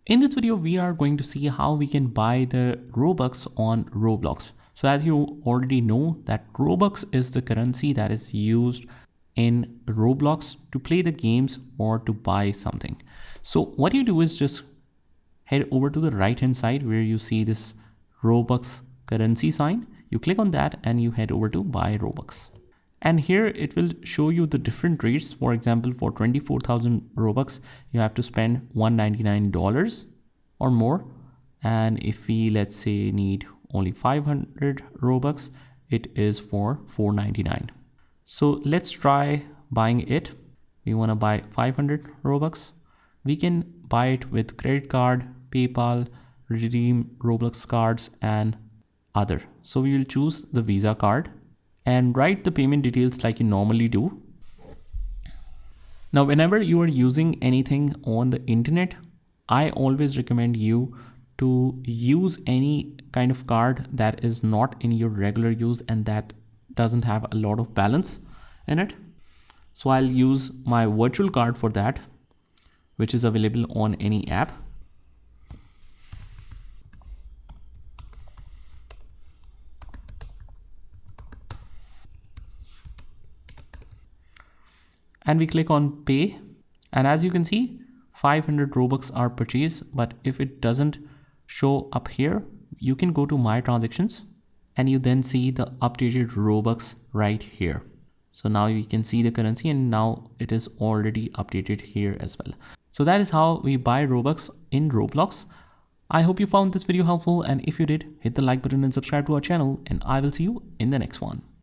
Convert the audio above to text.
In this video, we are going to see how we can buy the Robux on Roblox. So as you already know that Robux is the currency that is used in Roblox to play the games or to buy something. So what you do is just head over to the right hand side where you see this Robux currency sign. You click on that and you head over to buy Robux. And here it will show you the different rates. For example, for 24,000 Robux, you have to spend $199 or more. And if we, let's say, need only 500 Robux, it is for $499. So let's try buying it. We want to buy 500 Robux. We can buy it with credit card, PayPal, redeem Roblox cards, and other. So we will choose the Visa card and write the payment details like you normally do. Now, whenever you are using anything on the internet, I always recommend you to use any kind of card that is not in your regular use and that doesn't have a lot of balance in it. So I'll use my virtual card for that, which is available on any app. And we click on pay, and as you can see 500 Robux are purchased. But if it doesn't show up here, you can go to my transactions and you then see the updated Robux right here. So now you can see the currency and now it is already updated here as well. So that is how we buy Robux in Roblox. I hope you found this video helpful, and if you did, hit the like button and subscribe to our channel, and I will see you in the next one.